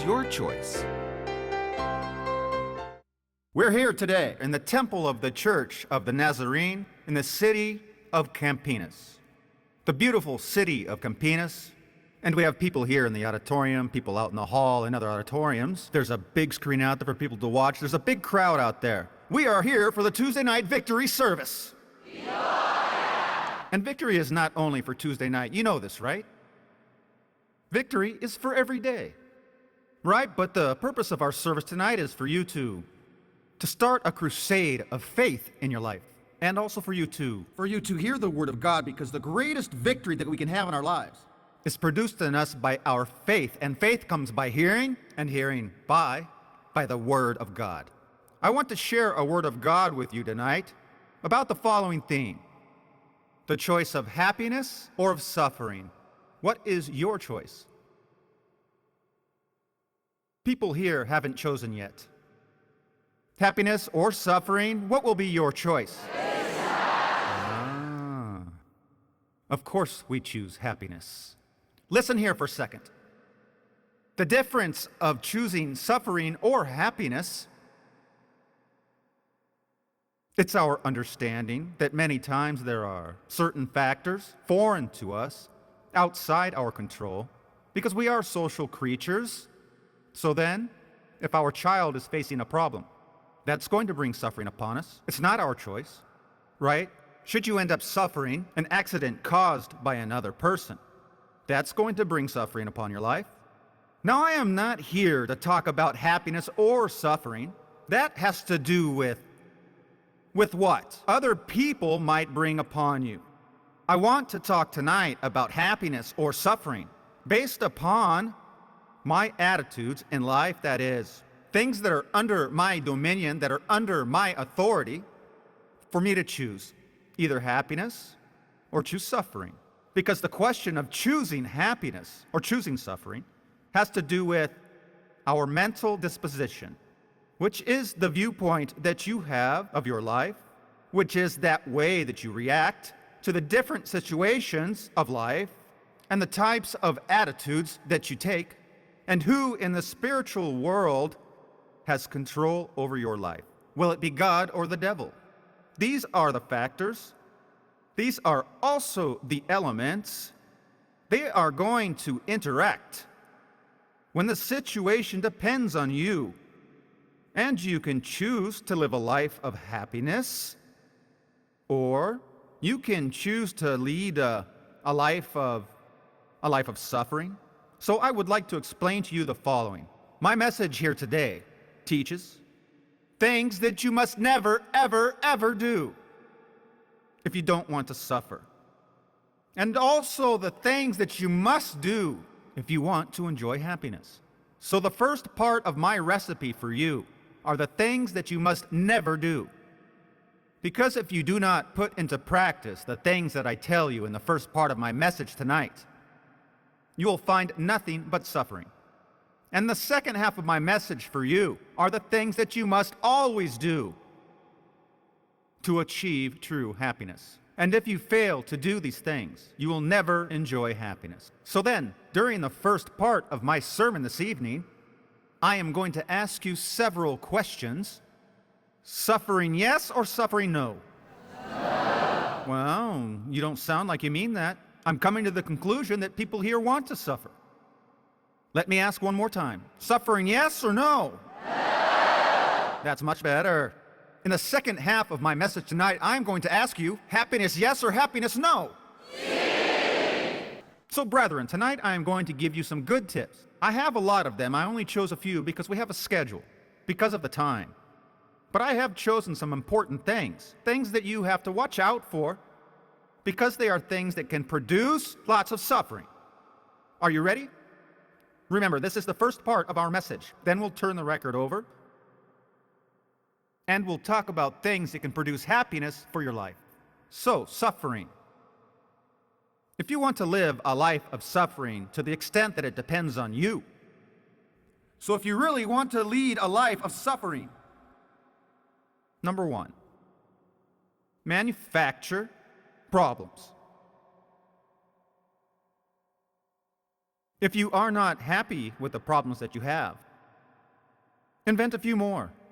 your choice? We're here today in the temple of the Church of the Nazarene in the city of Campinas. The beautiful city of Campinas. And we have people here in the auditorium, people out in the hall and other auditoriums. There's a big screen out there for people to watch. There's a big crowd out there. We are here for the Tuesday night victory service. And victory is not only for Tuesday night. You know this, right? Victory is for every day. Right? But the purpose of our service tonight is for you to start a crusade of faith in your life. And also for you to hear the word of God, because the greatest victory that we can have in our lives is produced in us by our faith. And faith comes by hearing, and hearing by the word of God. I want to share a word of God with you tonight about the following theme: the choice of happiness or of suffering. What is your choice? People here haven't chosen yet. Happiness or suffering, what will be your choice? Of course we choose happiness. Listen here for a second. The difference of choosing suffering or happiness, it's our understanding that many times there are certain factors foreign to us, outside our control, because we are social creatures. So then, if our child is facing a problem, that's going to bring suffering upon us. It's not our choice, right? Should you end up suffering an accident caused by another person, that's going to bring suffering upon your life. Now, I am not here to talk about happiness or suffering. That has to do with what other people might bring upon you. I want to talk tonight about happiness or suffering based upon my attitudes in life, that is, things that are under my dominion, that are under my authority, for me to choose either happiness or choose suffering. Because the question of choosing happiness or choosing suffering has to do with our mental disposition, which is the viewpoint that you have of your life, which is that way that you react to the different situations of life and the types of attitudes that you take, and who in the spiritual world has control over your life. Will it be God or the devil? These are the factors. These are also the elements. They are going to interact when the situation depends on you. And you can choose to live a life of happiness, or you can choose to lead a life of suffering. So I would like to explain to you the following. My message here today teaches things that you must never, ever, ever do if you don't want to suffer. And also the things that you must do if you want to enjoy happiness. So the first part of my recipe for you are the things that you must never do. Because if you do not put into practice the things that I tell you in the first part of my message tonight, you will find nothing but suffering. And the second half of my message for you are the things that you must always do to achieve true happiness. And if you fail to do these things, you will never enjoy happiness. So then, during the first part of my sermon this evening, I am going to ask you several questions. Suffering yes or suffering no? No. Well, you don't sound like you mean that. I'm coming to the conclusion that people here want to suffer. Let me ask one more time. Suffering yes or no? No. That's much better. In the second half of my message tonight, I'm going to ask you, happiness yes or happiness no? Yes. So brethren, tonight I am going to give you some good tips. I have a lot of them. I only chose a few because we have a schedule, because of the time. But I have chosen some important things that you have to watch out for, because they are things that can produce lots of suffering. Are you ready? Remember, this is the first part of our message. Then we'll turn the record over, and we'll talk about things that can produce happiness for your life. So, suffering. If you want to live a life of suffering to the extent that it depends on you, so if you really want to lead a life of suffering, number one, manufacture problems. If you are not happy with the problems that you have, invent a few more.